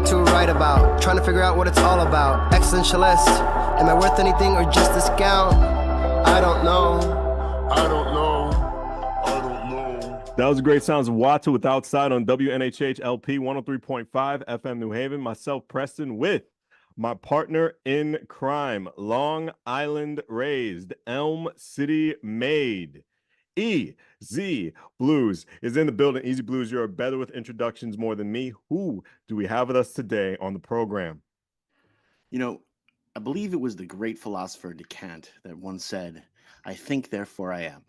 what to write about. Trying to figure out what it's all about. Existentialist, am I worth anything or just discount? I don't know. I don't know. I don't know. That was a great sounds of Watu with Outside on WNHH LP 103.5 FM New Haven. Myself, Preston, with my partner in crime, Long Island raised, Elm City made. EZ BlueZ is in the building. EZ BlueZ, you're better with introductions more than me. Who do we have with us today on the program? You know, I believe it was the great philosopher Descartes that once said, "I think, therefore I am,"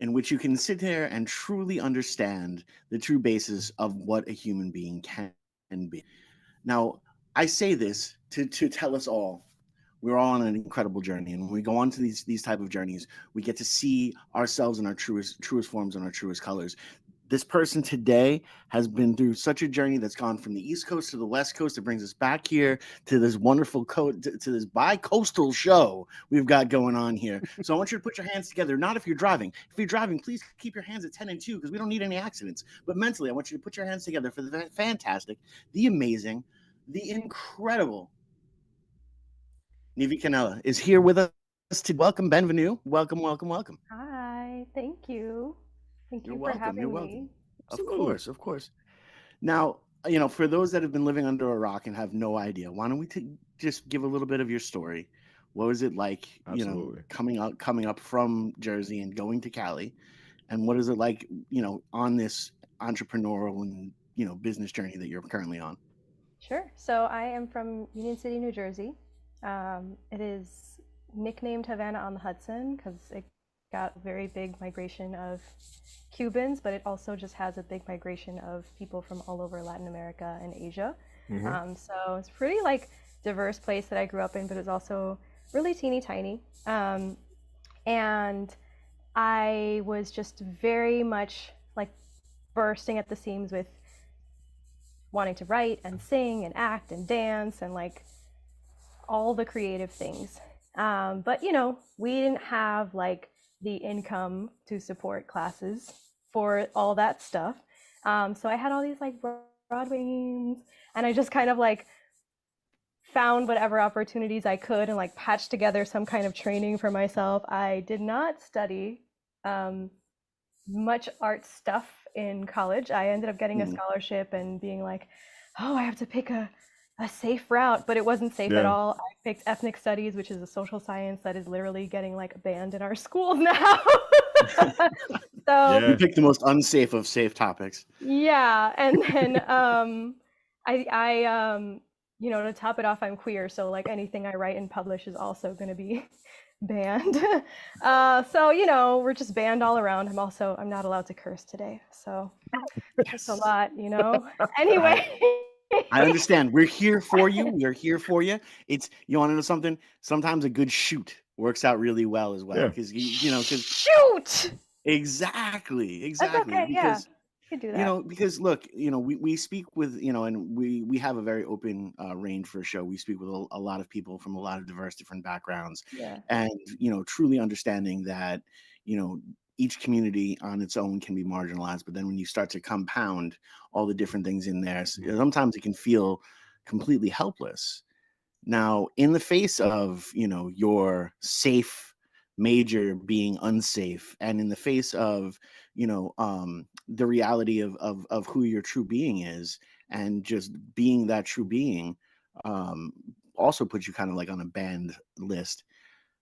in which you can sit there and truly understand the true basis of what a human being can be. Now, I say this to tell us all we're all on an incredible journey, and when we go on to these type of journeys, we get to see ourselves in our truest forms and our truest colors. This person today has been through such a journey that's gone from the East Coast to the West Coast. It brings us back here to this wonderful to this bi-coastal show we've got going on here. So I want you to put your hands together. Not if you're driving. If you're driving, please keep your hands at 10 and 2 because we don't need any accidents. But mentally, I want you to put your hands together for the fantastic, the amazing, the incredible Nivi Canela is here with us to welcome Benvenue. Welcome, welcome, welcome. Hi, thank you. Thank you You're for welcome. having You're me. welcome. Of course. Now, for those that have been living under a rock and have no idea, why don't we just give a little bit of your story? What was it like, Absolutely. coming up from Jersey and going to Cali? And what is it like, on this entrepreneurial and, business journey that you're currently on? Sure. So I am from Union City, New Jersey. It is nicknamed Havana on the Hudson because it got a very big migration of Cubans, but it also just has a big migration of people from all over Latin America and Asia. So it's pretty diverse place that I grew up in, but it's also really teeny tiny. And I was just very much bursting at the seams with wanting to write and sing and act and dance and all the creative things. But we didn't have the income to support classes for all that stuff. So I had all these Broadway names, and I just kind of found whatever opportunities I could and patched together some kind of training for myself. I did not study much art stuff in college. I ended up getting a scholarship and being oh, I have to pick a safe route, but it wasn't safe at all. I picked ethnic studies, which is a social science that is literally getting banned in our schools now. So you picked the most unsafe of safe topics. Yeah, and then I to top it off, I'm queer, so anything I write and publish is also going to be banned. So we're just banned all around. I'm not allowed to curse today, so it's a lot, Anyway. I understand. We're here for you. We're here for you. It's, you want to know something? Sometimes a good shoot works out really well as well. Because shoot. Exactly. That's okay. Because you can do that. Because look, we speak with, and we have a very open range for a show. We speak with a lot of people from a lot of diverse different backgrounds. Yeah. And truly understanding that each community on its own can be marginalized, but then when you start to compound all the different things in there, sometimes it can feel completely helpless. Now, in the face of, your safe major being unsafe, and in the face of, the reality of who your true being is, and just being that true being, also puts you kind of on a banned list.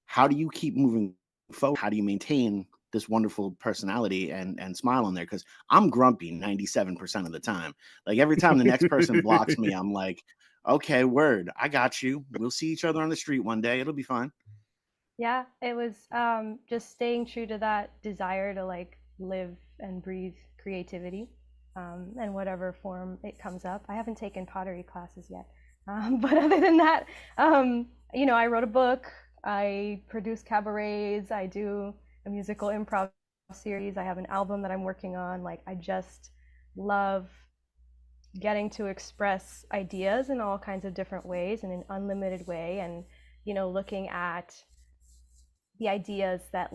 How do you keep moving forward? How do you maintain this wonderful personality and smile on there? Because I'm grumpy 97% of the time. Every time the next person blocks me, I'm okay, word, I got you. We'll see each other on the street one day. It'll be fine. Yeah, it was just staying true to that desire to live and breathe creativity, in whatever form it comes up. I haven't taken pottery classes yet, but other than that, I wrote a book. I produce cabarets. I do a musical improv series. I have an album that I'm working on. I just love getting to express ideas in all kinds of different ways in an unlimited way, and looking at the ideas that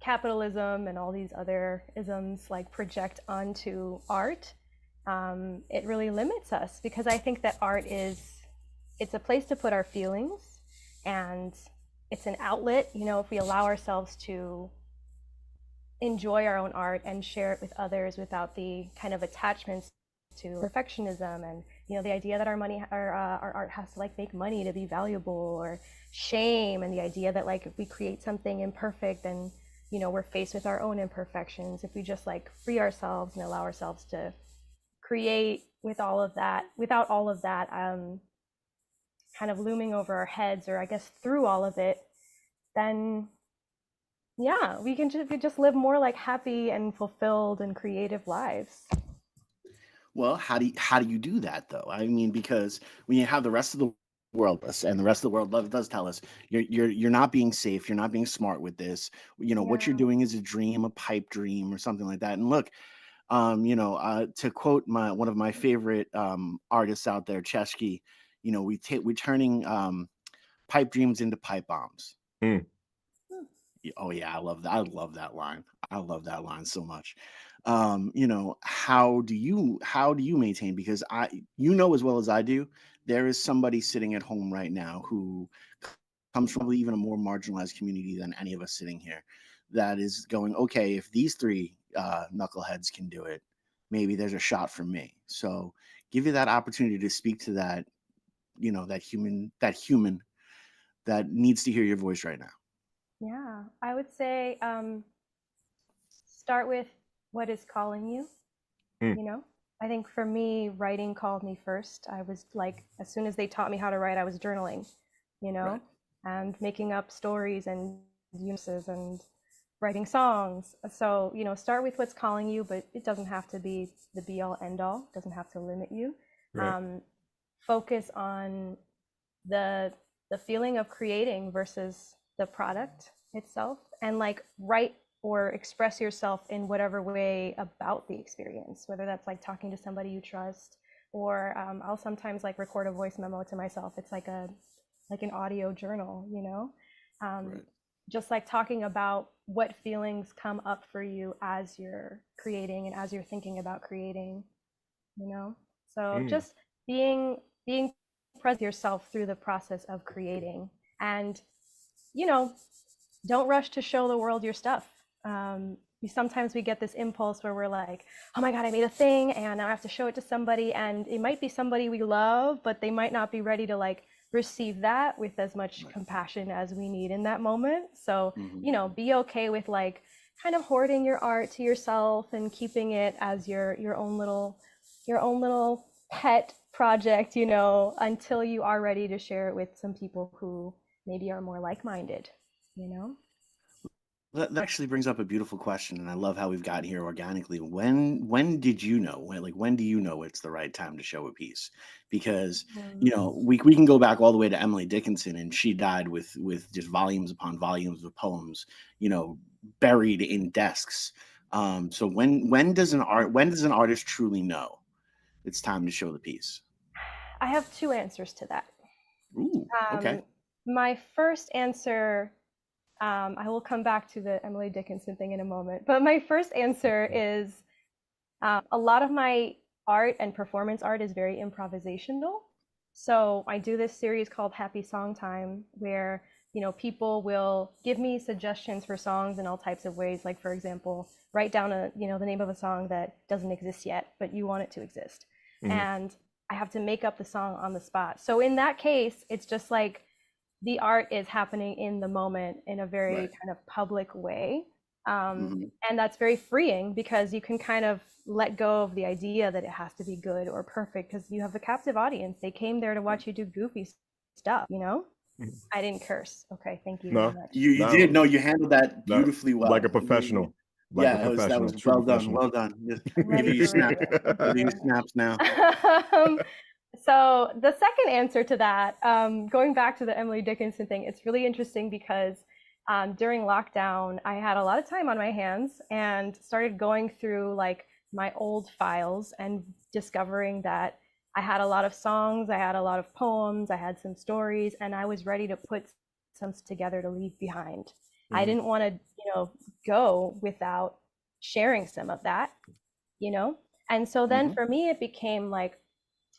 capitalism and all these other isms project onto art, it really limits us, because I think that art it's a place to put our feelings, and it's an outlet, if we allow ourselves to enjoy our own art and share it with others without the kind of attachments to perfectionism, and the idea that our art has to like make money to be valuable, or shame, and the idea that like if we create something imperfect, then we're faced with our own imperfections. If we just like free ourselves and allow ourselves to create without all of that kind of looming over our heads, or I guess through all of it, then yeah, we just live more like happy and fulfilled and creative lives. Well, how do you do that though? I mean, because when you have the rest of the world, and the rest of the world does tell us you're not being safe, you're not being smart with this. What you're Yeah. doing is a dream, a pipe dream, or something like that. And look, to quote one of my favorite artists out there, Chesky, we're turning pipe dreams into pipe bombs. Mm. Oh yeah, I love that. I love that line. I love that line so much. How do you maintain? Because as well as I do, there is somebody sitting at home right now who comes from even a more marginalized community than any of us sitting here, that is going, okay, if these three knuckleheads can do it, maybe there's a shot for me. So give you that opportunity to speak to that, that human that needs to hear your voice right now. Yeah, I would say start with what is calling you. Mm. You know, I think for me, writing called me first. I was like, as soon as they taught me how to write, I was journaling, you know, Right. and making up stories and uses and writing songs. So, start with what's calling you, but it doesn't have to be the be all end all, it doesn't have to limit you. Right. Focus on the feeling of creating versus the product itself, and like write or express yourself in whatever way about the experience, whether that's like talking to somebody you trust, or I'll sometimes like record a voice memo to myself. It's like an audio journal, Right. just like talking about what feelings come up for you as you're creating and as you're thinking about creating, so Mm. just being present yourself through the process of creating, and you know don't rush to show the world your stuff. Sometimes we get this impulse where we're like, oh my God, I made a thing and now I have to show it to somebody, and it might be somebody we love, but they might not be ready to like receive that with as much Right. compassion as we need in that moment. So, Mhm. be okay with like kind of hoarding your art to yourself and keeping it as your own little pet project, until you are ready to share it with some people who maybe are more like-minded, you know? That actually brings up a beautiful question, and I love how we've got here organically. When did you know? When do you know it's the right time to show a piece? Because Mm. we can go back all the way to Emily Dickinson, and she died with just volumes upon volumes of poems, buried in desks. So when does an artist truly know it's time to show the piece? I have two answers to that. Ooh, okay. Um, my first answer, I will come back to the Emily Dickinson thing in a moment, but my first answer is a lot of my art and performance art is very improvisational. So I do this series called Happy Song Time, where people will give me suggestions for songs in all types of ways. Like, for example, write down the name of a song that doesn't exist yet, but you want it to exist, Mhm. and I have to make up the song on the spot. So in that case, it's just like the art is happening in the moment in a very Right. kind of public way. Mhm. And that's very freeing, because you can kind of let go of the idea that it has to be good or perfect, because you have a captive audience. They came there to watch you do goofy stuff. Mhm. I didn't curse. Okay, thank you very No, much. You did. no, No, you handled that no, beautifully like well. a professional, like a Yeah, that professional, was true well done. professional. Well done. Just I'm give you ready your for snaps. radio. Thank you Give you very your snaps now. much. So the second answer to that, going back to the Emily Dickinson thing, it's really interesting because during lockdown, I had a lot of time on my hands and started going through like my old files and discovering that I had a lot of songs, I had a lot of poems, I had some stories, and I was ready to put some together to leave behind. I Mhm. didn't want to, go without sharing some of that, you know? And so then Mhm. for me, it became like,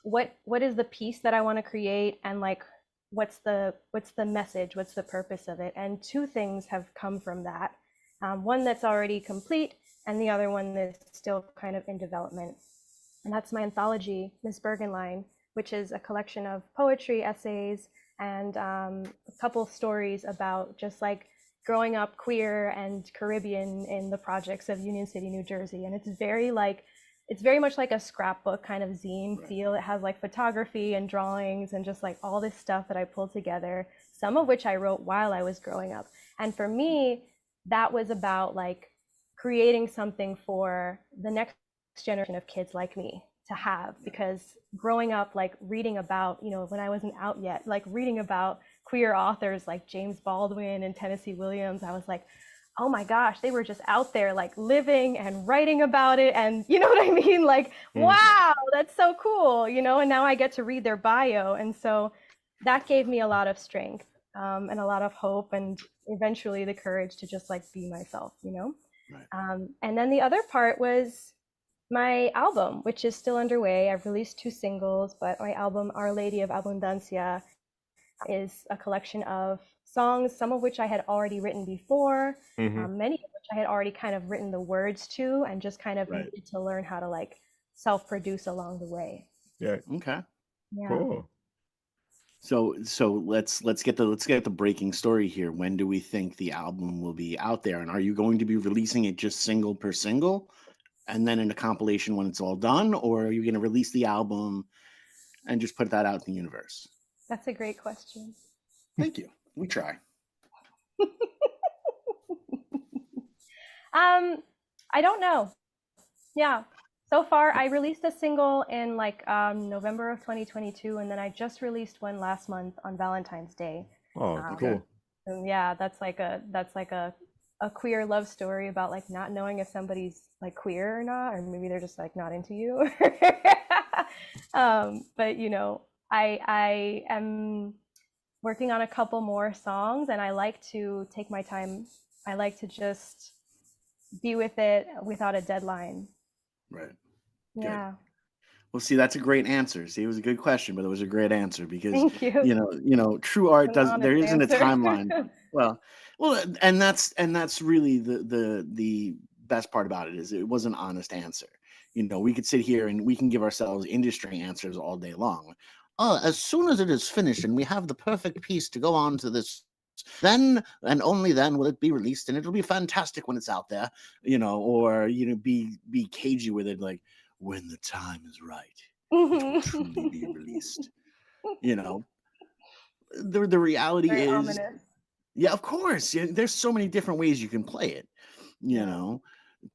what is the piece that I want to create, and like what's the message, what's the purpose of it? And two things have come from that. One that's already complete, and the other one that's still kind of in development. And that's my anthology, Miss Bergenline, which is a collection of poetry, essays, and a couple stories about just like growing up queer and Caribbean in the projects of Union City, New Jersey. And it's very much like a scrapbook kind of zine feel. It has like photography and drawings and just like all this stuff that I pulled together, some of which I wrote while I was growing up. And for me, that was about like creating something for the next generation of kids like me to have, because growing up like reading about, when I wasn't out yet, like reading about queer authors like James Baldwin and Tennessee Williams, I was like, oh my gosh, they were just out there like living and writing about it, and you know what I mean, like wow, that's so cool, and now I get to read their bio. And so that gave me a lot of strength, and a lot of hope, and eventually the courage to just like be myself. Right. And then the other part was my album, which is still underway. I've released 2 singles, but my album, Our Lady of Abundancia, is a collection of songs, some of which I had already written before, many of which I had already kind of written the words to, and just kind of needed to learn how to like self-produce along the way. Yeah. Okay. Yeah. Cool. So let's get the breaking story here. When do we think the album will be out there? And are you going to be releasing it just single per single, and then in a compilation when it's all done, or are you going to release the album and just put that out in the universe? That's a great question. Thank you. We try. I don't know. Yeah. So far, I released a single in like November of 2022, and then I just released one last month on Valentine's Day. Oh, cool. And yeah, that's like a queer love story about like not knowing if somebody's like queer or not, or maybe they're just like not into you. But I am working on a couple more songs, and I like to take my time. I like to just be with it without a deadline. Right. Yeah. Good. Well, see, that's a great answer. See, it was a good question, but it was a great answer because Thank you. true art An honest there isn't a answer. timeline. Well, and that's really the best part about it is it was an honest answer. We could sit here and we can give ourselves industry answers all day long. As soon as it is finished and we have the perfect piece to go on to this, then and only then will it be released, and it'll be fantastic when it's out there, or be cagey with it, like when the time is right, it will truly be released. The reality Very is, ominous. yeah, of course, there's so many different ways you can play it,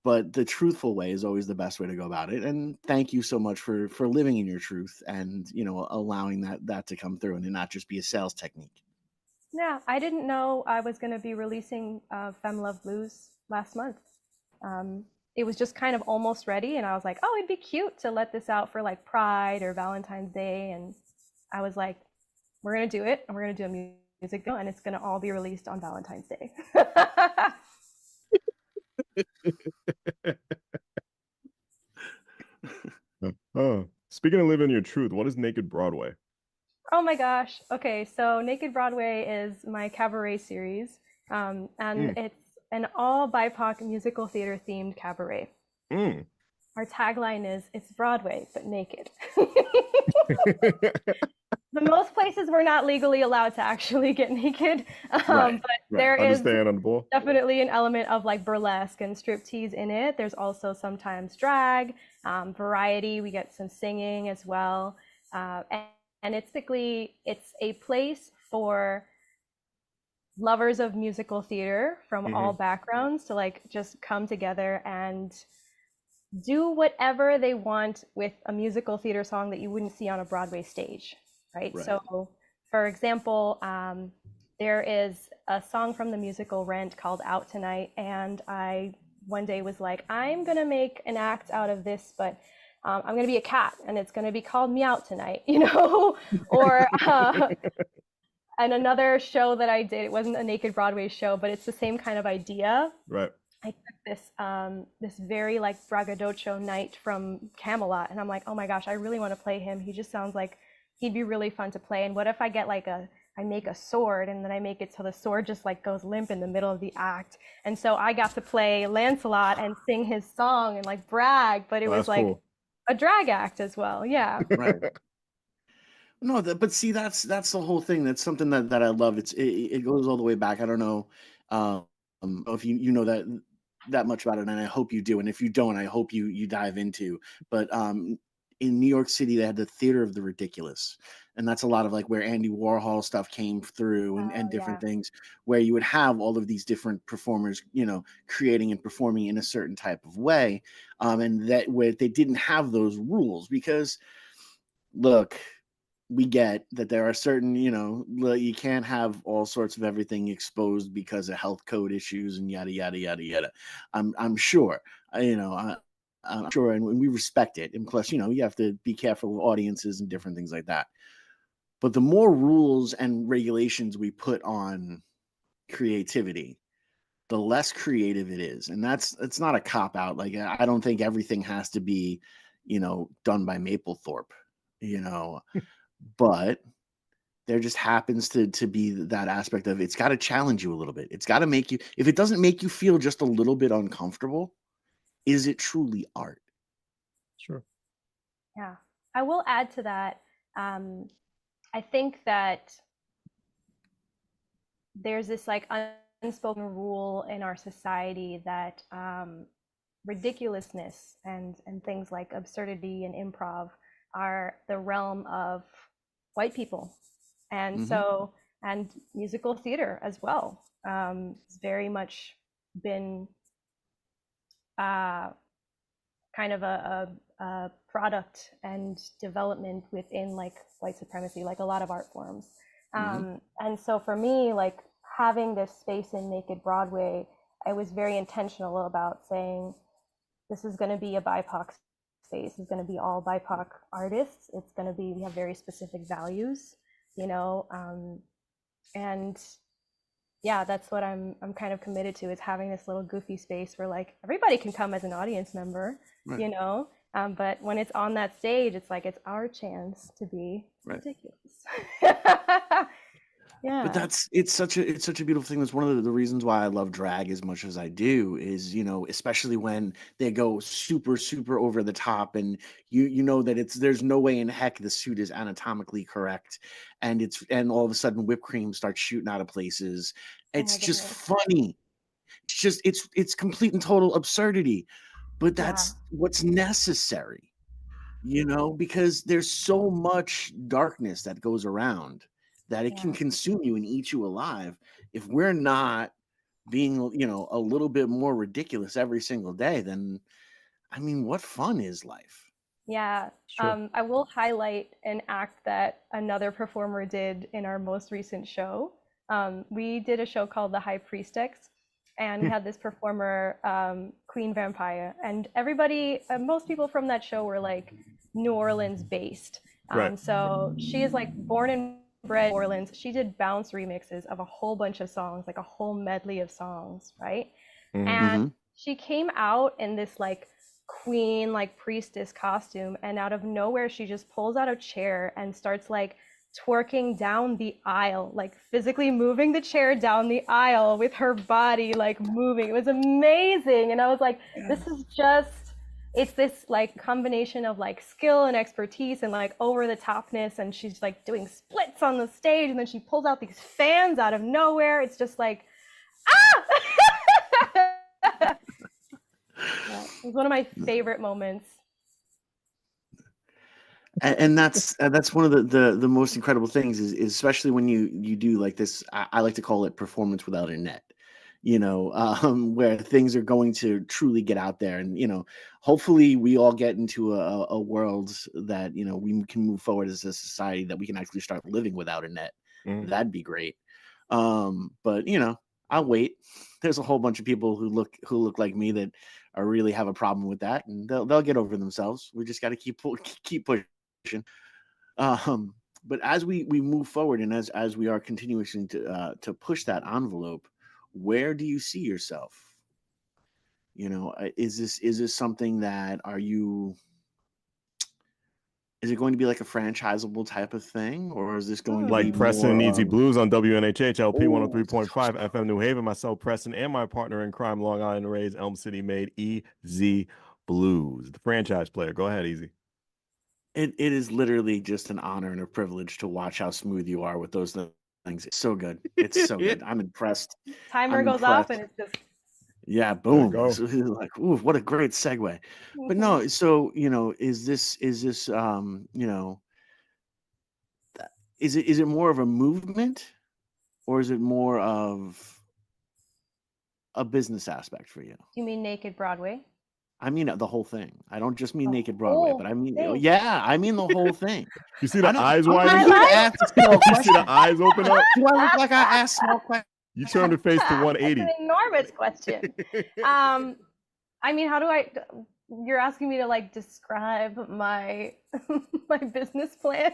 but the truthful way is always the best way to go about it. And thank you so much for living in your truth and allowing that to come through and to not just be a sales technique. Yeah, I didn't know I was going to be releasing Femme Love Blues last month. It was just kind of almost ready, and I was like, oh, it'd be cute to let this out for like Pride or Valentine's Day. And I was like, we're going to do it, and we're going to do a music video, and it's going to all be released on Valentine's Day. Speaking of living your truth, what is Naked Broadway? Oh my gosh. Okay, so Naked Broadway is my cabaret series, and it's an all BIPOC musical theater themed cabaret. Our tagline is, it's Broadway, but naked. The most places we're not legally allowed to actually get naked, but there is definitely an element of like burlesque and striptease in it. There's also sometimes drag, variety. We get some singing as well, and it's a place for lovers of musical theater from all backgrounds to like just come together and do whatever they want with a musical theater song that you wouldn't see on a Broadway stage, right? So, for example, there is a song from the musical Rent called Out Tonight, and I one day was like, I'm gonna make an act out of this, but I'm gonna be a cat, and it's gonna be called Meow Tonight, or and another show that I did, it wasn't a Naked Broadway show, but it's the same kind of idea. Right. I took this very like braggadocio knight from Camelot, and I'm like, oh my gosh, I really want to play him. He just sounds like he'd be really fun to play. And what if I get like I make a sword and then I make it so the sword just like goes limp in the middle of the act. And so I got to play Lancelot and sing his song and like brag, but it Oh, was that's like cool. a drag act as well. Yeah. Right. No, but see, that's the whole thing. That's something that I love. It goes all the way back. I don't know if you know that much about it, and I hope you do. And if you don't, I hope you dive into. But in New York City, they had the Theater of the Ridiculous, and that's a lot of like where Andy Warhol stuff came through, and Oh different yeah. things where you would have all of these different performers, creating and performing in a certain type of way, and that where they didn't have those rules because look, we get that there are certain, you can't have all sorts of everything exposed because of health code issues and yada yada yada yada. I'm sure, I'm sure, and we respect it. And plus, you have to be careful with audiences and different things like that. But the more rules and regulations we put on creativity, the less creative it is, and it's not a cop out. Like I don't think everything has to be, done by Maplethorpe, you know, but there just happens to be that aspect of it's got to challenge you a little bit. It's got to make you, if it doesn't make you feel just a little bit uncomfortable, is it truly art? Sure. Yeah. I will add to that. Um, I think that there's this like unspoken rule in our society that ridiculousness and things like absurdity and improv are the realm of white people, and Mm-hmm. so and musical theater as well. It's very much been uh, kind of a product and development within like white supremacy, like a lot of art forms. Mm-hmm. And so for me, like having this space in Naked Broadway, I was very intentional about saying this is going to be a BIPOC space. It's going to be all BIPOC artists. It's going to be, we have very specific values, and yeah, that's what I'm kind of committed to, is having this little goofy space where like everybody can come as an audience member, Right. you know. But when it's on that stage, it's like it's our chance to be Right. ridiculous. But Yeah. it's such a beautiful thing. That's one of the reasons why I love drag as much as I do is, especially when they go super, super over the top and you know that there's no way in heck the suit is anatomically correct. And all of a sudden whipped cream starts shooting out of places. Oh my It's just goodness. funny. It's complete and total absurdity. But Yeah. that's what's necessary, because there's so much darkness that goes around that it can Yeah. consume you and eat you alive if we're not being, a little bit more ridiculous every single day. Then I mean, what fun is life? Yeah. Sure. I will highlight an act that another performer did in our most recent show. We did a show called The High Priestess, and we had this performer, Queen Vampire, and everybody, most people from that show were like New Orleans based. Right. So she is like born and bred in New Orleans. She did bounce remixes of a whole bunch of songs, like a whole medley of songs, right? Mhm. And Mm-hmm. she came out in this like queen, like priestess costume, and out of nowhere, she just pulls out a chair and starts like twerking down the aisle, like physically moving the chair down the aisle with her body, like moving. It was amazing. And I was like, this is just, it's this like combination of like skill and expertise and like over the topness. And she's like doing splits on the stage, and then she pulls out these fans out of nowhere. It's just like, ah! Yeah, it was one of my favorite moments. And that's one of the most incredible things is especially when you do like this. I like to call it performance without a net, where things are going to truly get out there, and hopefully we all get into a world that we can move forward as a society that we can actually start living without a net. Mhm. That'd be great. But I'll wait. There's a whole bunch of people who look like me that are really have a problem with that, and they'll get over themselves. We just got to keep pushing. But as we move forward, and as we are continuing to push that envelope, where do you see yourself You know, is this something that is it going to be like a franchisable type of thing, or is this going to be Like Preston and more Easy of Blues on WNHH LP oh 103.5 FM New Haven. Myself, Preston, and my partner in crime, Long Island Raised, Elm City made Easy Blues, the franchise player. Go ahead, Easy. it is literally just an honor and a privilege to watch how smooth you are with those things. It's so good. It's so good. I'm impressed. Timer I'm goes off impressed. and it's just Yeah, There you boom. go. So like, ooh, what a great segue. But no, so is this is it more of a movement, or is it more of a business aspect for you? You mean Naked Broadway? I mean the whole thing. I don't just mean The Naked Broadway, but whole I mean, thing. yeah, I mean the whole thing. You see I the don't. eyes I'm widen? not here to ask a small You see question. the eyes open up? Do I look like I ask small questions? You turned your face to That's 180. an enormous question. I mean, how do I? You're asking me to like describe my my business plan.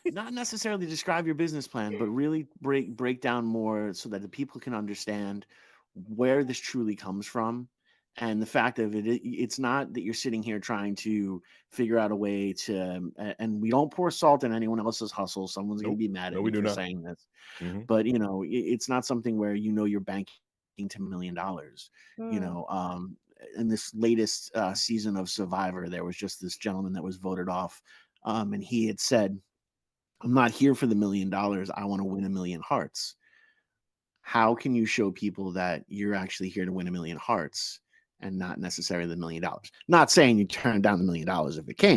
Not necessarily describe your business plan, but really break down more so that the people can understand where this truly comes from. And the fact of it's not that you're sitting here trying to figure out a way to, and we don't pour salt in anyone else's hustle. Someone's going Nope. to be mad No, at we me do for not. saying this, Mhm. but it's not something where you're banking to $1 million. In this latest season of Survivor, there was just this gentleman that was voted off, and he had said, I'm not here for the $1 million. I want to win 1 million hearts. How can you show people that you're actually here to win 1 million hearts and not necessarily the $1 million? Not saying you turn down the $1 million if it came,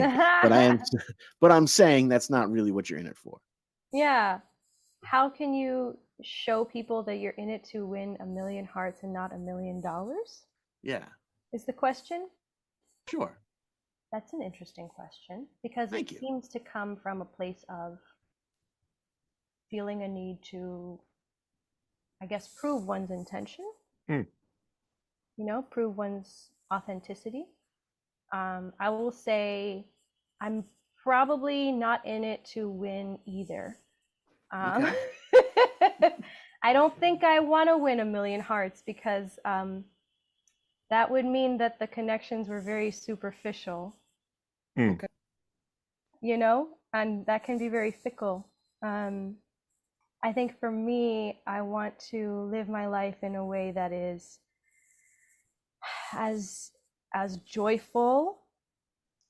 but I'm saying that's not really what you're in it for. Yeah. How can you show people that you're in it to win 1 million hearts and not $1 million? Yeah, Is the question? sure. That's an interesting question because Thank it you. seems to come from a place of feeling a need to, I guess, prove one's intention. Mm. Prove one's authenticity. I will say I'm probably not in it to win either. Okay. I don't think I want to win 1 million hearts because that would mean that the connections were very superficial, Mm. and that can be very fickle. I think for me, I want to live my life in a way that is as joyful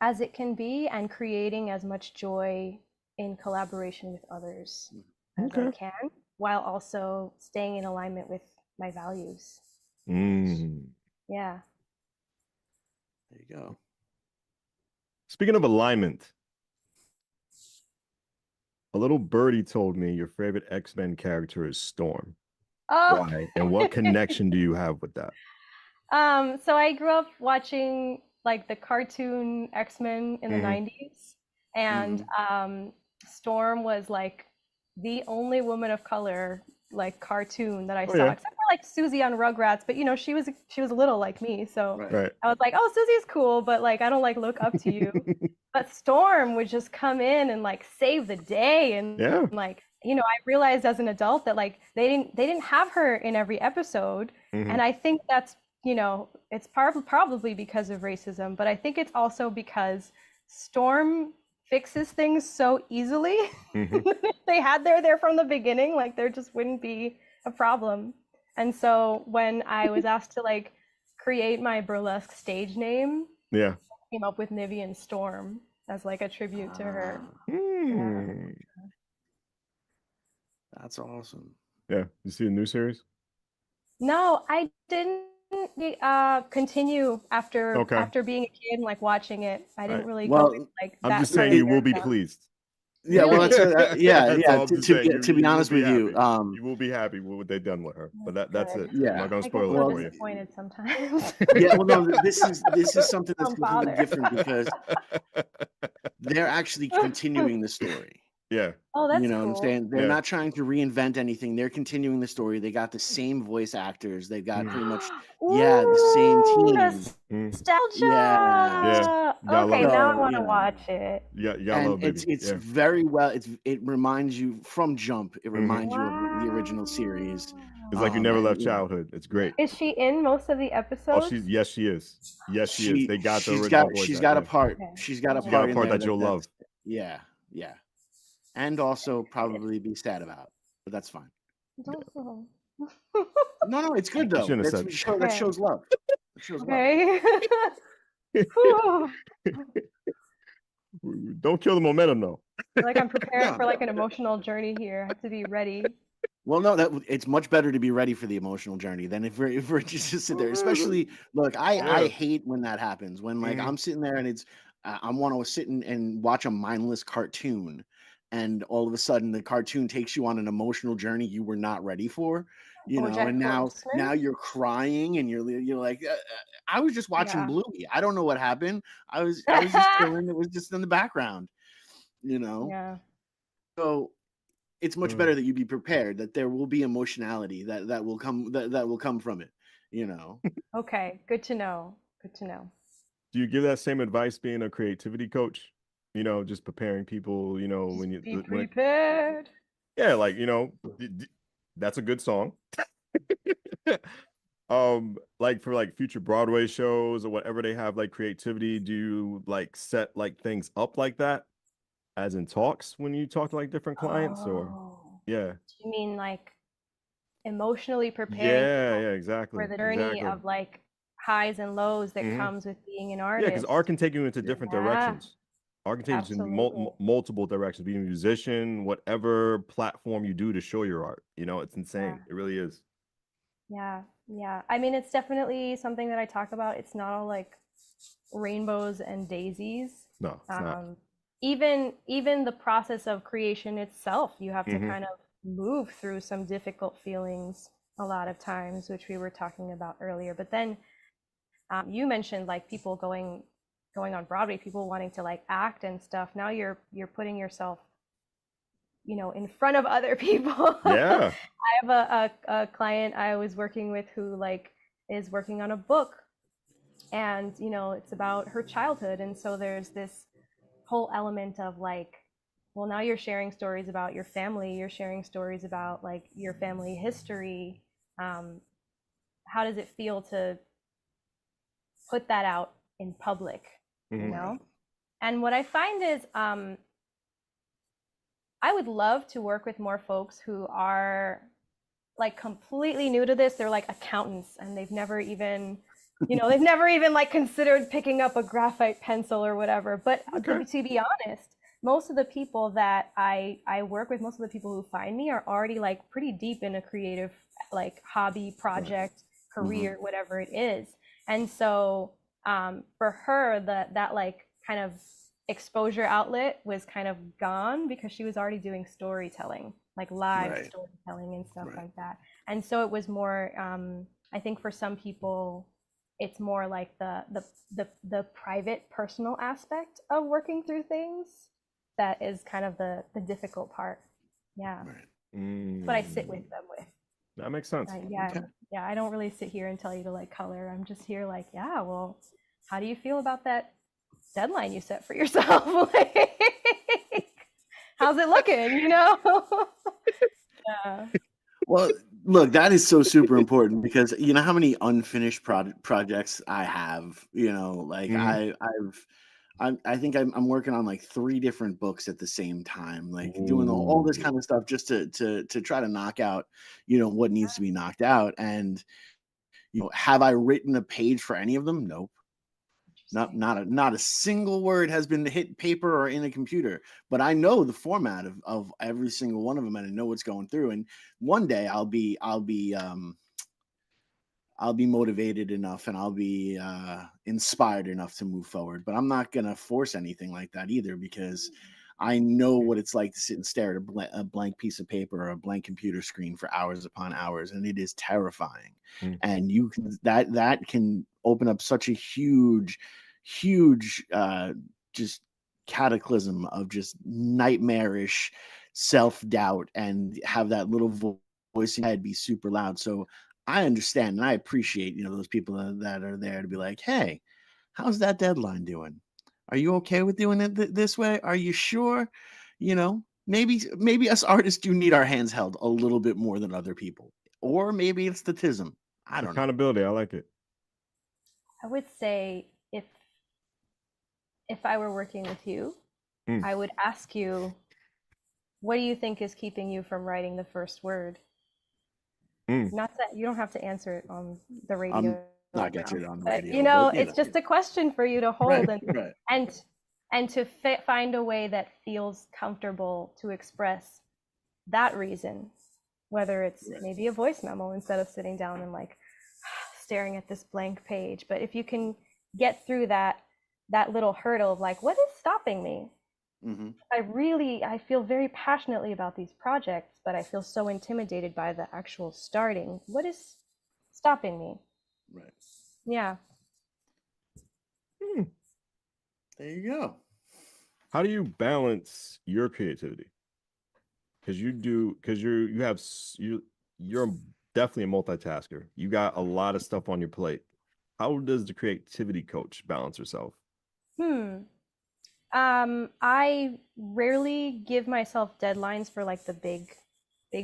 as it can be and creating as much joy in collaboration with others as I can, while also staying in alignment with my values. Mm. Yeah. There you go. Speaking of alignment, a little birdie told me your favorite X-Men character is Storm. Oh. Why? And what connection do you have with that? So I grew up watching like the cartoon X-Men in the 90s, and Storm was like the only woman of color like cartoon that I saw, except for like Susie on Rugrats, but she was a little like me, so Right. I was like, oh, Susie's cool, but like I don't like look up to you. But Storm would just come in and like save the day, and like I realized as an adult that like they didn't have her in every episode, and I think that's it's probably because of racism, but I think it's also because Storm fixes things so easily. If they had there from the beginning, like there just wouldn't be a problem. And so when I was asked to like create my burlesque stage name, I came up with Nivi and Storm as like a tribute to her. That's awesome. Yeah. You see the new series? No, I didn't continue after being a kid and like watching it. I didn't really go into, like that. I'm just saying you will be pleased. Yeah, well, that's to be honest with you, you will be happy with what they've done with her. But that's it. Yeah, I'm not gonna I spoil get it so for you. disappointed sometimes. Yeah, well, no, this is something that's Don't completely bother. different because they're actually continuing the story. Yeah. Oh, that's You know what I'm cool. saying? They're Yeah. not trying to reinvent anything. They're continuing the story. They got the same voice actors. They've got Mm. pretty much, the same Ooh, team. Mm. Yeah. Yeah. nostalgia. You gotta love Okay, it. now I So, want to watch it. You gotta and love it, baby. it's Yeah. very well. It reminds you from jump. It Mhm. reminds you of the original series. It's like you never And left childhood. It's great. Is she in most of the Oh, episodes? yes, she is. Yes, she is. They got the she's original got voice she's out. got a Yeah. part. Okay. She's got a She got a part in part there that you'll love. yeah, and also probably be sad about, but that's fine. Don't. No, it's good You though. shouldn't have That's said. show that Okay. shows love. That shows love. Okay. Whew. Don't kill the momentum, though. Like I'm preparing No. for like an emotional journey here. I have to be ready. Well, no, that it's much better to be ready for the emotional journey than if we're just to sit there. Especially, look, I Yeah. hate when that happens. When like Mhm. I'm sitting there and it's I want to sit and watch a mindless cartoon, and all of a sudden the cartoon takes you on an emotional journey you were not ready for, BoJack and now Horseman. you're crying and you're like, I was just watching Yeah. Bluey. I don't know what happened. I was just chilling. It was just in the background, you know. Yeah. So it's much better that you be prepared that there will be emotionality that will come that will come from it, Okay. Good to know. Good to know. Do you give that same advice being a creativity coach? Just preparing people, when Just be you when it, prepared. yeah, like, that's a good song. Like for like future Broadway shows or whatever they have like creativity, do you like set like things up like that as in talks when you talk to like different clients or Oh. yeah. Do you mean like emotionally preparing Yeah, people yeah, exactly. for the journey Exactly. of like highs and lows that Hmm. comes with being an Yeah, because art artist? can take you into different Yeah, directions. Art can take you in absolutely. multiple directions, being a musician, whatever platform you do to show your art. It's Yeah. insane. It really is. Yeah. Yeah. I mean, it's definitely something that I talk about. It's not all like rainbows and daisies. No, it's not. Even the process of creation itself, you have to Hmm. kind of move through some difficult feelings a lot of times, which we were talking about earlier. But then you mentioned like people going on Broadway, people wanting to like act and stuff. Now you're putting yourself, in front of other people. Yeah. I have a client I was working with who like is working on a book, and it's about her childhood, and so there's this whole element of like, well, now you're sharing stories about your family, you're sharing stories about like your family history. How does it feel to put that out in public, you Hmm. know? And what I find is I would love to work with more folks who are like completely new to this. They're like accountants and they've never even, like considered picking up a graphite pencil or whatever. But Okay. to be honest, most of the people that I work with, most of the people who find me are already like pretty deep in a creative like hobby, project, career, whatever it is. And so for her, that like kind of exposure outlet was kind of gone because she was already doing storytelling, like live Right. storytelling and stuff Right. like that. And so it was more, I think for some people, it's more like the private personal aspect of working through things that is kind of the difficult part. Yeah. Right. But I sit with them with. That makes sense. Yeah. Okay. Yeah. I don't really sit here and tell you to like color. I'm just here like, yeah, well, how do you feel about that deadline you set for yourself? Like, how's it looking? Yeah. Well, look, that is so super important because you know how many unfinished projects I have. Like Mhm. I think I'm working on like 3 different books at the same time, like doing all this Ooh. kind of stuff just to try to knock out, what needs to be knocked out. And have I written a page for any of them? Nope. Interesting. Not a single word has been hit paper or in a computer, but I know the format of every single one of them, and I know what's going through. And one day I'll be motivated enough and I'll be inspired enough to move forward. But I'm not gonna force anything like that either because I know what it's like to sit and stare at a blank piece of paper or a blank computer screen for hours upon hours, and it is terrifying. Mm. And you can that can open up such a huge, just cataclysm of just nightmarish self-doubt and have that little voice in your head be super loud. So I understand and I appreciate, those people that are there to be like, hey, how's that deadline doing? Are you okay with doing it this way? Are you sure? Maybe us artists do need our hands held a little bit more than other people. Or maybe it's the tism. I don't know. Accountability. I like it. I would say if I were working with you, I would ask you, what do you think is keeping you from writing the first word? Not that you don't have to answer it on the radio. I'm not getting it on the radio. It's just a question for you to hold and to find a way that feels comfortable to express that reason, whether it's maybe a voice memo instead of sitting down and like staring at this blank page. But if you can get through that little hurdle of like, what is stopping me? I feel very passionately about these projects, but I feel so intimidated by the actual starting. What is stopping me? Right. Yeah. There you go. How do you balance your creativity? Because you're definitely a multitasker. You got a lot of stuff on your plate. How does the creativity coach balance herself? I rarely give myself deadlines for like the big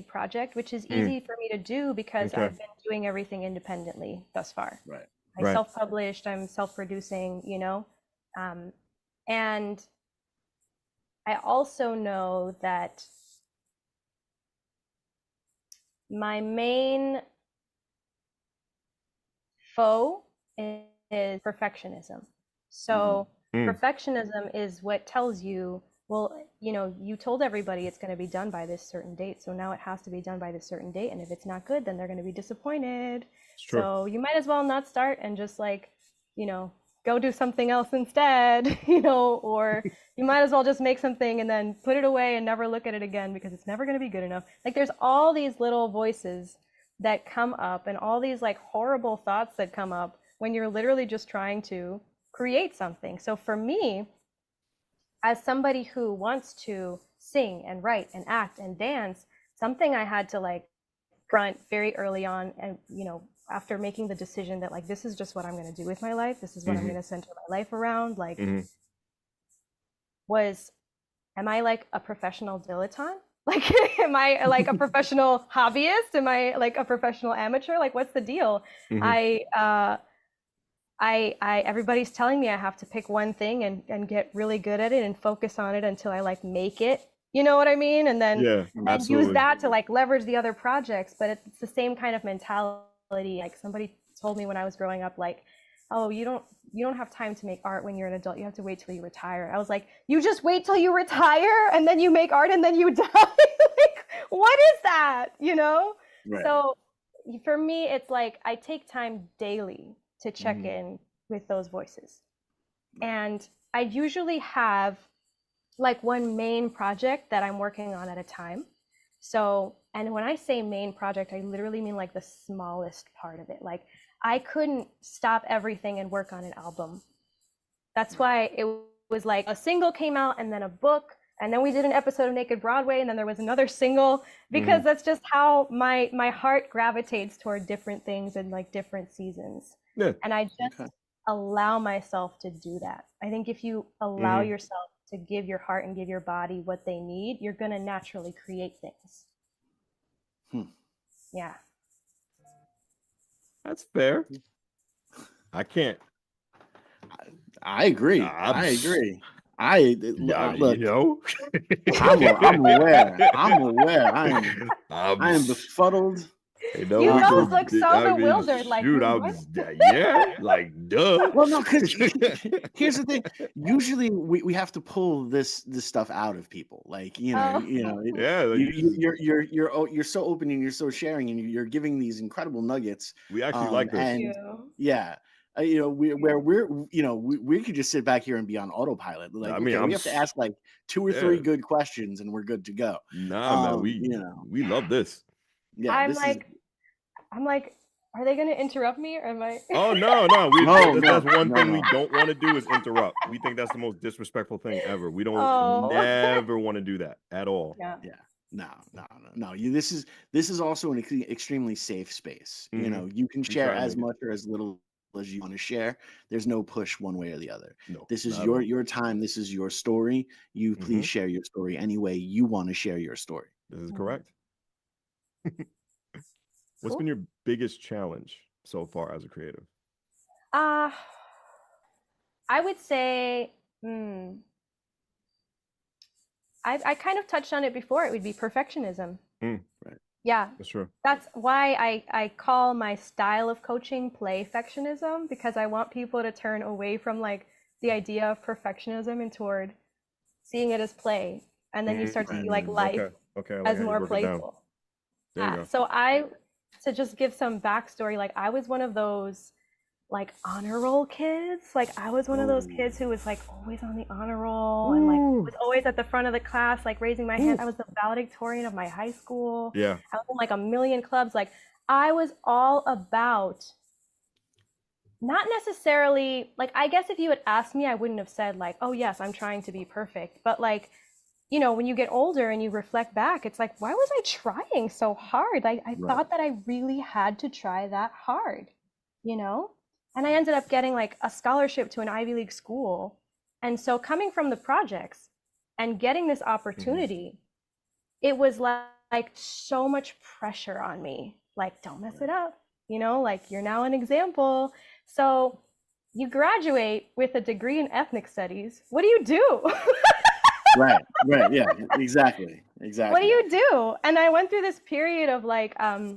project, which is easy for me to do because I've been doing everything independently thus far. Right. I self-published, I'm self-producing, and I also know that my main foe is perfectionism. So perfectionism is what tells you, well, you told everybody it's going to be done by this certain date, so now it has to be done by this certain date, and if it's not good, then they're going to be disappointed. So you might as well not start and just like, go do something else instead, or you might as well just make something and then put it away and never look at it again because it's never going to be good enough. Like there's all these little voices that come up and all these like horrible thoughts that come up when you're literally just trying to create something. So for me, as somebody who wants to sing and write and act and dance, something I had to like front very early on, and after making the decision that like this is just what I'm going to do with my life, this is what I'm going to center my life around, like was, am I like a professional dilettante? Like am I like a professional hobbyist? Am I like a professional amateur? Like what's the deal? Everybody's telling me I have to pick one thing and get really good at it and focus on it until I like make it, you know what I mean? And then and use that to like leverage the other projects. But it's the same kind of mentality. Like somebody told me when I was growing up, like, oh, you don't have time to make art when you're an adult. You have to wait till you retire. I was like, you just wait till you retire and then you make art and then you die? Like, what is that? Right. So for me, it's like I take time daily to check in with those voices. And I usually have like one main project that I'm working on at a time. So, and when I say main project, I literally mean like the smallest part of it. Like I couldn't stop everything and work on an album. That's why it was like a single came out and then a book, and then we did an episode of Naked Broadway, and then there was another single, because that's just how my heart gravitates toward different things in like different seasons. And I just allow myself to do that. I think if you allow yourself to give your heart and give your body what they need, you're going to naturally create things. Yeah. That's fair. I can't. I agree. I agree. Look, I'm aware. I am befuddled. You guys look so bewildered. Like, like, duh. Well, no, because here's the thing. Usually, we have to pull this stuff out of people. Like, you're so open and you're so sharing and you're giving these incredible nuggets. We actually like this. And we could just sit back here and be on autopilot. Like, we have to ask like 2 or 3 good questions and we're good to go. Man, we love this. Yeah, I'm like, Are they gonna interrupt me, or am I? Oh no, that's one thing we don't want to do is interrupt. We think that's the most disrespectful thing ever. We don't never want to do that at all. Yeah. No. This is also an extremely safe space. You know, you can share as much or as little as you want to share. There's no push one way or the other. No, this is your time. This is your story. You please share your story any way you want to share your story. This is correct. What's been your biggest challenge so far as a creative? I would say, I kind of touched on it before. It would be perfectionism. Right. Yeah, that's true. That's why I call my style of coaching play-fectionism, because I want people to turn away from like the idea of perfectionism and toward seeing it as play, and then you start to see like life as more playful. So to just give some backstory, like I was one of those like honor roll kids. Like I was one of those kids who was like always on the honor roll and like was always at the front of the class, like raising my hand. I was the valedictorian of my high school. Yeah. I was in like a million clubs. Like I was all about, not necessarily, like I guess if you had asked me, I wouldn't have said like, oh yes, I'm trying to be perfect. But like, you know, when you get older and you reflect back, it's like, why was I trying so hard? Like I thought that I really had to try that hard, you know? And I ended up getting like a scholarship to an Ivy League school. And so coming from the projects and getting this opportunity, it was like so much pressure on me. Like, don't mess it up, you know, like you're now an example. So you graduate with a degree in ethnic studies. What do you do? Right. Yeah, exactly. What do you do? And I went through this period of like, I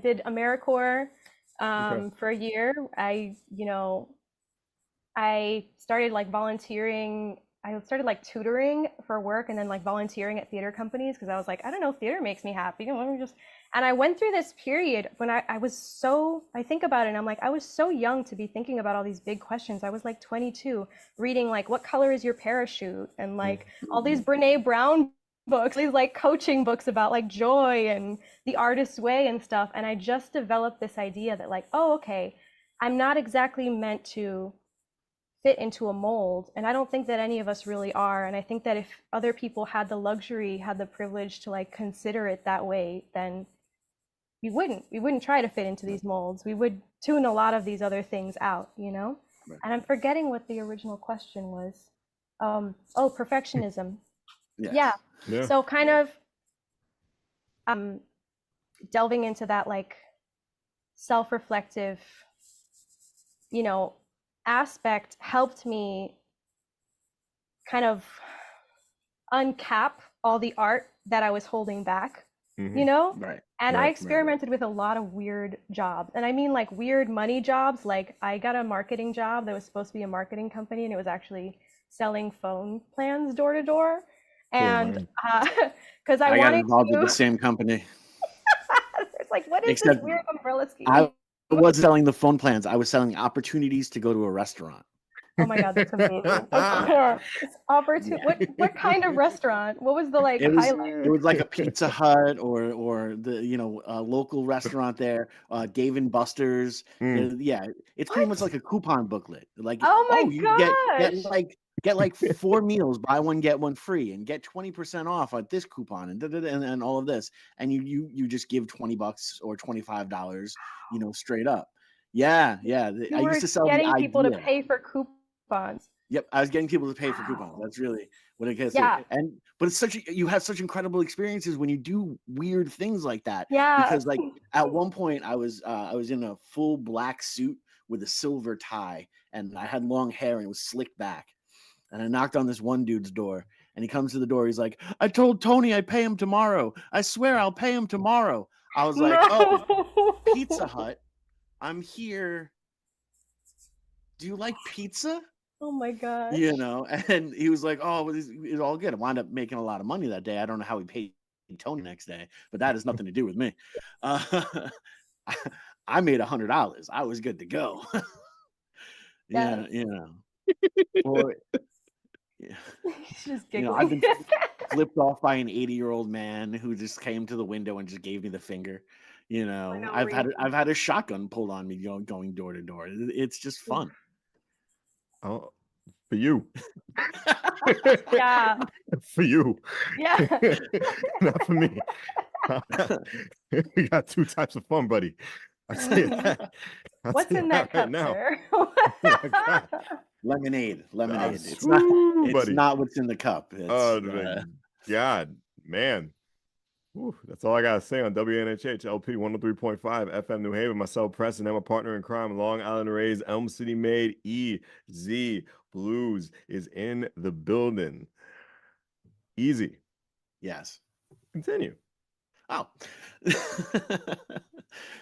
did AmeriCorps for a year. I started like volunteering. I started like tutoring for work and then like volunteering at theater companies because I was like, I don't know, theater makes me happy. You know, let me just. And I went through this period when I think about it and I'm like, I was so young to be thinking about all these big questions. I was like 22 reading like, what color is your parachute? And like all these Brene Brown books, these like coaching books about like joy and the artist's way and stuff. And I just developed this idea that like, oh, okay, I'm not exactly meant to fit into a mold. And I don't think that any of us really are. And I think that if other people had the privilege to like consider it that way, then we wouldn't try to fit into these molds. We would tune a lot of these other things out, you know? Right. And I'm forgetting what the original question was. Perfectionism. Yeah. So kind of delving into that like self-reflective, you know, aspect helped me kind of uncap all the art that I was holding back, you know? Right. And I experimented with a lot of weird jobs. And I mean like weird money jobs. Like I got a marketing job that was supposed to be a marketing company and it was actually selling phone plans door to door. And because I wanted got involved with the same company. It's like, what is this weird umbrella scheme? I was selling the phone plans. I was selling opportunities to go to a restaurant. Oh my God, that's amazing. What kind of restaurant? What was the like highlight? It was like a Pizza Hut or the local restaurant there, Dave and Buster's. Yeah, it's pretty much like a coupon booklet. Like, you get like 4 meals, buy one get one free, and get 20% off at this coupon, and all of this, and you just give $20 or $25, straight up. Yeah. I used to sell getting people to pay for coupons. Yep, I was getting people to pay for coupons. That's really what it gets. Yeah. But it's you have such incredible experiences when you do weird things like that. Yeah. Because like at one point I was in a full black suit with a silver tie, and I had long hair and it was slicked back. And I knocked on this one dude's door, and he comes to the door. He's like, I told Tony I'd pay him tomorrow. I swear I'll pay him tomorrow. I was like, oh, Pizza Hut. I'm here. Do you like pizza? Oh my God. And he was like, oh, it's all good. I wound up making a lot of money that day. I don't know how he paid Tony next day, but that has nothing to do with me. I made $100. I was good to go. Yeah. Or, just giggling. I've been flipped off by an 80-year-old man who just came to the window and just gave me the finger. You For know, no I've reason. had a shotgun pulled on me going door to door. It's just Oof. fun. Oh, for you. Yeah. For you. Yeah. Not for me. We got two types of fun, buddy. I'll tell you Mhm. that. I'll What's tell you in that that right cup, now. sir? Oh my God. Lemonade, lemonade. That's, It's not woo, it's buddy. not what's in the cup. Oh, It's my God, man. Whew, that's all I gotta say on WNHH LP 103.5 FM New Haven. Myself, Preston, and my partner in crime, Long Island Raised, Elm City made, EZ BlueZ is in the building. Easy. yes. Continue. Oh.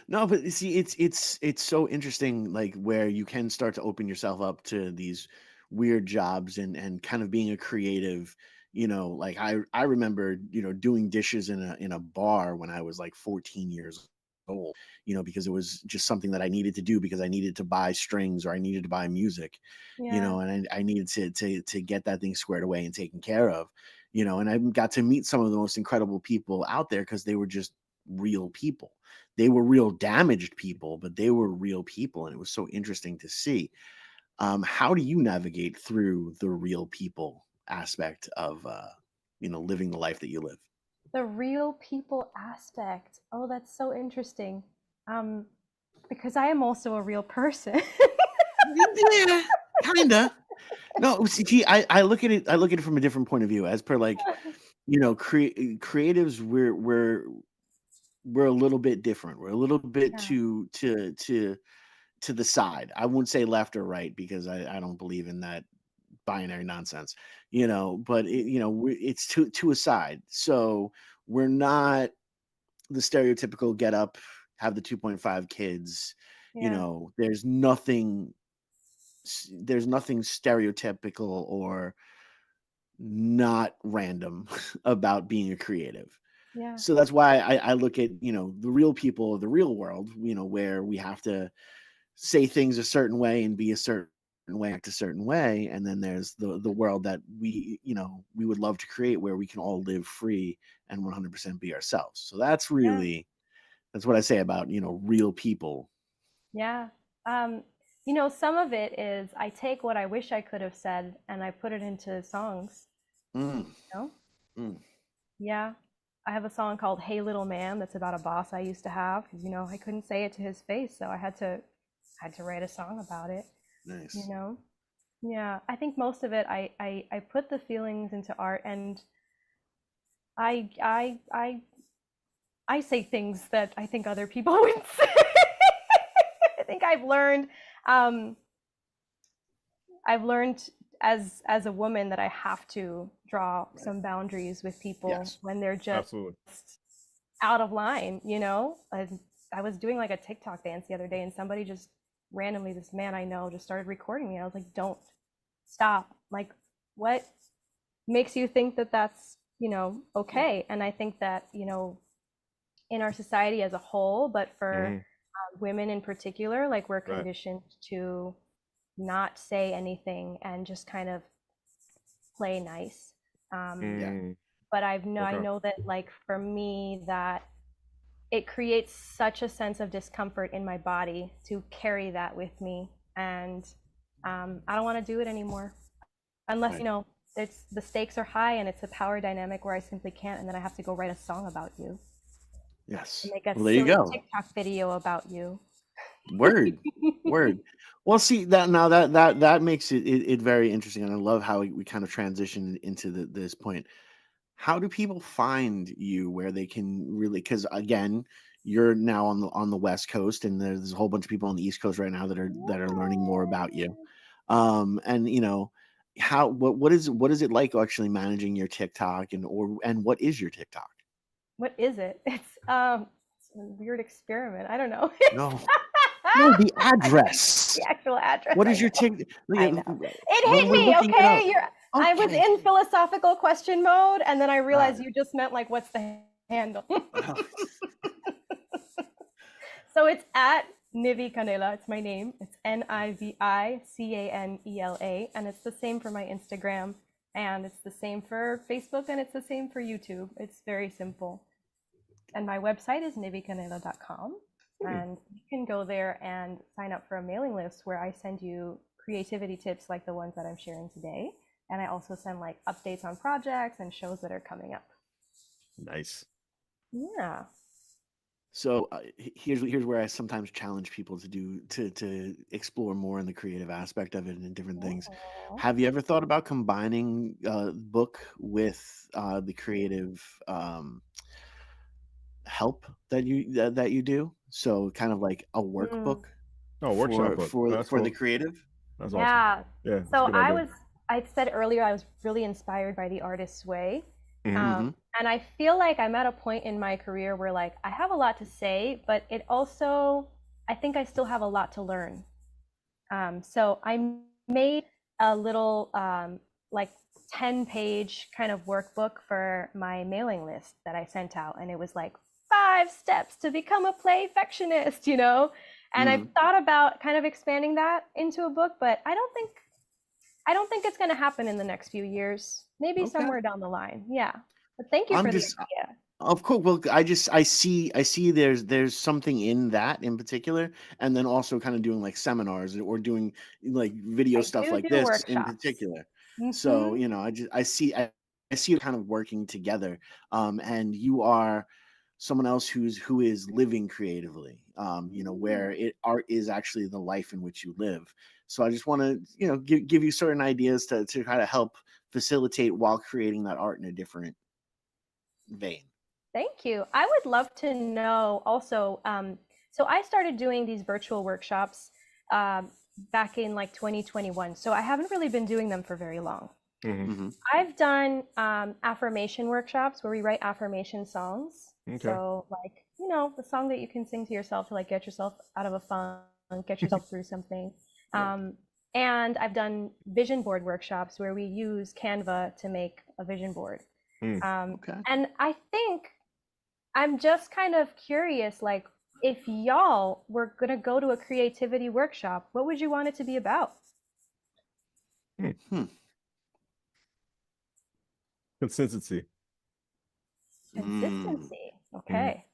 No, but you see, it's so interesting, like where you can start to open yourself up to these weird jobs and kind of being a creative. You know, like I remember, you know, doing dishes in a bar when I was like 14 years old. You know, because it was just something that I needed to do because I needed to buy strings or I needed to buy music. You Yeah. know, and I needed to get that thing squared away and taken care of. You know, and I got to meet some of the most incredible people out there because they were just real people. They were real damaged people, but they were real people, and it was so interesting to see. How do you navigate through the real people aspect of you know, living the life that you live? The real people aspect. Oh, that's so interesting. Um, because I am also a real person. Yeah, kinda. No, see, I look at it. I look at it from a different point of view. As per, like, you know, creatives, we're a little bit different. We're a little bit Yeah. to the side. I wouldn't say left or right because I don't believe in that binary nonsense, you know. But you know, it's to a side. So we're not the stereotypical get up, have the 2.5 kids. You Yeah. know, there's nothing stereotypical or not random about being a creative. Yeah. So that's why I look at, you know, the real people of the real world, you know, where we have to say things a certain way and be a certain way, act a certain way. And then there's the world that we, you know, we would love to create where we can all live free and 100% be ourselves. So Yeah. that's what I say about, you know, real people. Yeah. Um, you know, some of it is I take what I wish I could have said and I put it into songs, Mm, you know? mm, Yeah. I have a song called Hey Little Man that's about a boss I used to have because, you know, I couldn't say it to his face, so I had to write a song about it, you nice. know? Yeah. I think most of it I put the feelings into art and I I I I say things that I think other people would say. I think um I've learned as a woman that I have to draw Right. some boundaries with people Yes. when they're just Absolutely. out of line, you know? I was doing like a TikTok dance the other day and somebody just randomly, this man I know, just started recording me. I was like, don't stop. Like, what makes you think that that's, you know, Yeah. okay? And I think that, you know, in our society as a whole, but for Mhm. women in particular, like we're Right. conditioned to not say anything and just kind of play nice. Um, Yeah. Mm, but I okay. know that like for me that it creates such a sense of discomfort in my body to carry that with me, and I don't want to do it anymore unless Right. you know it's the stakes are high and it's a power dynamic where I simply can't, and then I have to go write a song about you and Yes. make a Well, there you silly go. TikTok video about you. Word. Word. Well, see that now that makes it very interesting, and I love how we kind of transition into this point. How do people find you where they can really? Because again, you're now on the West Coast, and there's a whole bunch of people on the East Coast right now that are learning more about you. And you know, how what is it like actually managing your TikTok and what is your TikTok? What is it? It's a weird experiment. I don't know. No, no, the address. The actual address. What I is your know. TikTok? I know. It We're hit me. looking it up. Okay, I was Okay. in philosophical question mode, and then I Got realized it. you just meant like, what's the handle? Oh, So it's at Nivi Canela. It's my name. It's Nivicanela, and it's the same for my Instagram, and it's the same for Facebook, and it's the same for YouTube. It's very simple. and my website is nivicanela.com. And you can go there and sign up for a mailing list where I send you creativity tips like the ones that I'm sharing today. And I also send like updates on projects and shows that are coming up. Nice. Yeah. So here's where I sometimes challenge people to explore more in the creative aspect of it and different things. Aw. Have you ever thought about combining book with the creative help that you do? So kind of like a Mm. workbook Oh, workshop for book. for That's for the cool. creative. That's awesome. Yeah. Yeah, that's a So good idea. I said earlier I was really inspired by the artist's way. Mhm. And I feel like I'm at a point in my career where like I have a lot to say, but it also, I think I still have a lot to learn. So I made a little like 10-page kind of workbook for my mailing list that I sent out. And it was like 5 steps to become a playfectionist, you know? And I've thought about kind of expanding that into a book, but I don't think it's going to happen in the next few years. Maybe Okay. somewhere down the line. Yeah. But thank you I'm for the just idea. Of course. Well, I see there's something in that in particular, and then also kind of doing like seminars or doing like video I stuff do like do this in workshops. particular. So, Mm-hmm. I see it kind of working together. And you are someone else who is living creatively, where art is actually the life in which you live. So I just want to, give you certain ideas to kind of help facilitate while creating that art in a different vein. Thank you. I would love to know also. So I started doing these virtual workshops um, back in like 2021. So I haven't really been doing them for very long. Mhm. Mhm. I've done affirmation workshops where we write affirmation songs. Okay. So like, the song that you can sing to yourself to like get yourself out of a funk, get yourself through something. Yeah. And I've done vision board workshops where we use Canva to make a vision board. Okay. And I think I'm just kind of curious, like, if y'all were gonna go to a creativity workshop, what would you want it to be about? Hmm. Consistency. Mm. Consistency. Okay.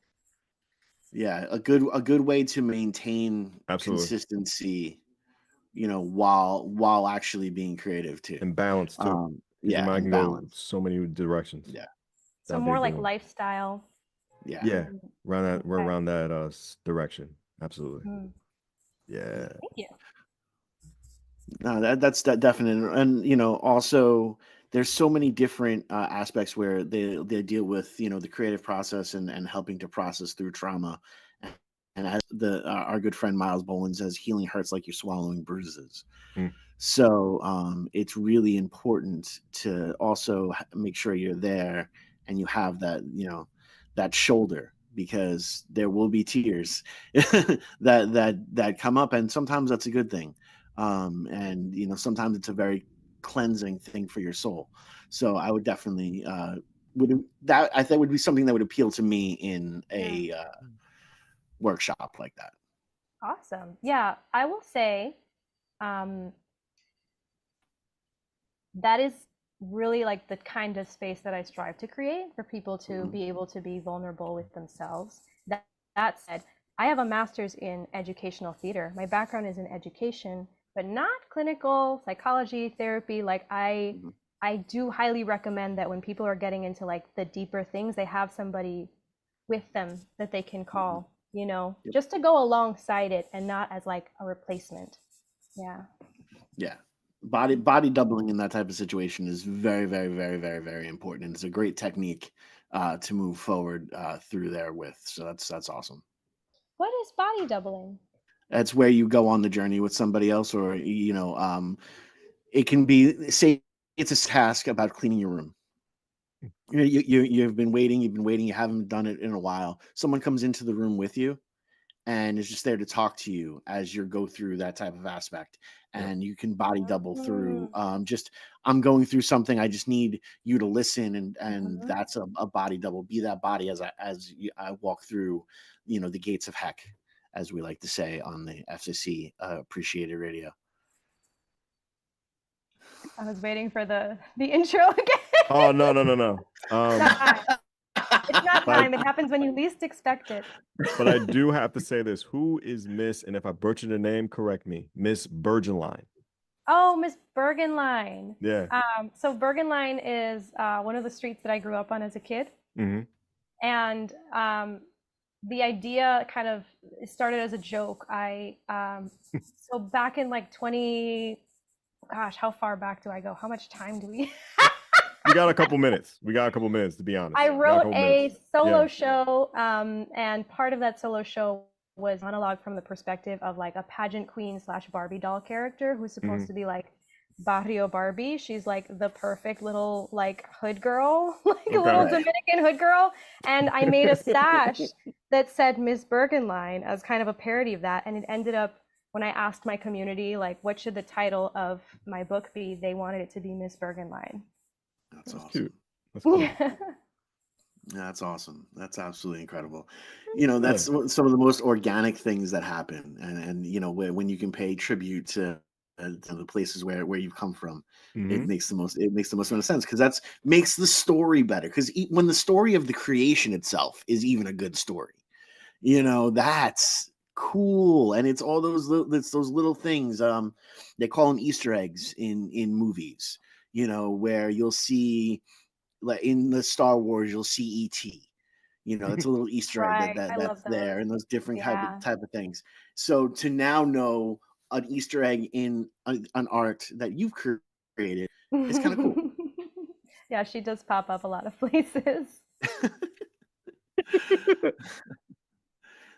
Yeah, a good way to maintain Absolutely. consistency, while actually being creative too. And balance too. 'Cause your Yeah, mind and can go balance. so many directions. Yeah, So That more big like boom. lifestyle. yeah. Yeah, around that. We're Okay. around that direction. Absolutely. Mm, Yeah. thank you. No, that's that definite, and also there's so many different aspects where they deal with the creative process and helping to process through trauma, and as our good friend Miles Boland says, healing hurts like you're swallowing bruises. Mm. So it's really important to also make sure you're there and you have that shoulder, because there will be tears that come up, and sometimes that's a good thing. And sometimes it's a very cleansing thing for your soul. So I would definitely I think would be something that would appeal to me in Yeah. a workshop like that. Awesome. Yeah, I will say um, that is really like the kind of space that I strive to create for people to be able to be vulnerable with themselves. That said, I have a master's in educational theater. My background is in education, but not clinical psychology, therapy. Like I do highly recommend that when people are getting into like the deeper things, they have somebody with them that they can call, Yep. just to go alongside it and not as like a replacement. Yeah. Yeah. Body doubling in that type of situation is very, very, very, very, very important, and it's a great technique to move forward through there with. So that's awesome. What is body doubling? That's where you go on the journey with somebody else, or it can be, say it's a task about cleaning your room. You've been waiting, you haven't done it in a while. Someone comes into the room with you and is just there to talk to you as you go through that type of aspect, Yep. and you can body double through Mm, just, I'm going through something, I just need you to listen, and mhm. that's a body double. Be that body I walk through the gates of heck, as we like to say on the FCC appreciated radio. I was waiting for the intro again. Oh no. Nah, It's not But I- time. It happens when you least expect it. But I do have to say this. Who is Miss, and if I butchered the name, correct me, Miss Bergenline? Oh, Miss Bergenline. Yeah. So Bergenline is one of the streets that I grew up on as a kid. Mm-hmm. And the idea kind of started as a joke. So back in like gosh, how far back do I go? How much time do we? We got a couple minutes. To be honest. I wrote a solo Yeah. show, and part of that solo show was monologue from the perspective of like a pageant queen / Barbie doll character who's supposed to be like Barrio Barbie. She's like the perfect little like hood girl, like a little Dominican hood girl. And I made a sash that said Miss Bergenline as kind of a parody of that. And it ended up, when I asked my community, like, what should the title of my book be? They wanted it to be Miss Bergenline. That's awesome. Cute. That's cool. Yeah. That's awesome. That's absolutely incredible. You know, that's some of the most organic things that happen, and you know, when you can pay tribute to the places where you've come from, it makes the most amount of sense, because that's makes the story better. Because when the story of the creation itself is even a good story, you know, that's cool. And it's all those little things. They call them Easter eggs in movies. You know, where you'll see, like in the Star Wars, you'll see E.T. You know, it's a little Easter egg that's there, and those different type of things. So to now know an Easter egg in an art that you've created is kind of cool. Yeah, she does pop up a lot of places.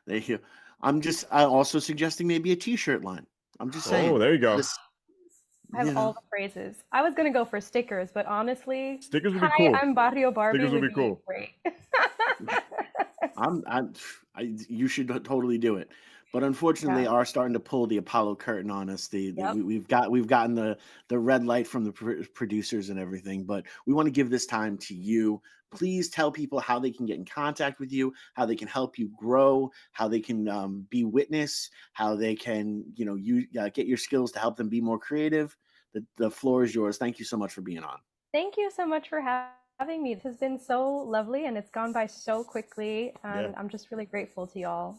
There you go. I'm also suggesting maybe a T-shirt line. I'm just saying. Oh, there you go. I have all the phrases. I was gonna go for stickers, but honestly, Stickers would be cool. I'm Barrio Barbie. Stickers would be cool. Great. You should totally do it. But unfortunately, they are starting to pull the Apollo curtain on us. We've gotten the red light from the producers and everything. But we want to give this time to you. Please tell people how they can get in contact with you, how they can help you grow, how they can be witness, how they can get your skills to help them be more creative. The floor is yours. Thank you so much for being on. Thank you so much for having me. This has been so lovely, and it's gone by so quickly. And I'm just really grateful to y'all.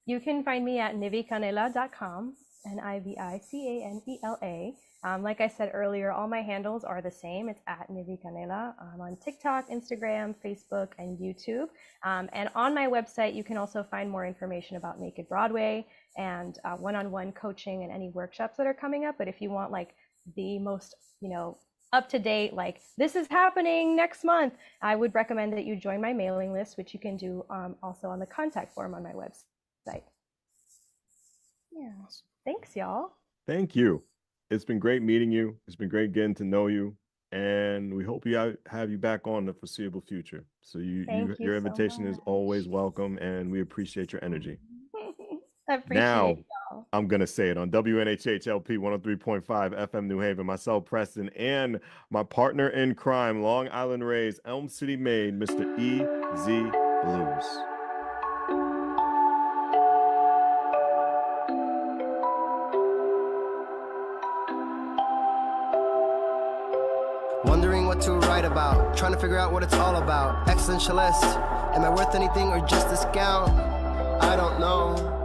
You can find me at nivicanela.com, NIVICANELA. Like I said earlier, all my handles are the same. It's at Nivi Canela. I'm on TikTok, Instagram, Facebook, and YouTube. And on my website, you can also find more information about Naked Broadway and one-on-one coaching and any workshops that are coming up. But if you want like the most, up to date, like this is happening next month, I would recommend that you join my mailing list, which you can do also on the contact form on my website. Yeah. Thanks, y'all. Thank you. It's been great meeting you. It's been great getting to know you. And we hope have you back on in the foreseeable future. So your invitation is always welcome, and we appreciate your energy. I appreciate y'all. I'm going to say it on WNHH LP 103.5 FM New Haven, myself, Preston, and my partner in crime, Long Island raised, Elm City made, Mr. E.Z. Blues. Wondering what to write about, trying to figure out what it's all about. Existentialist, am I worth anything or just discount? I don't know.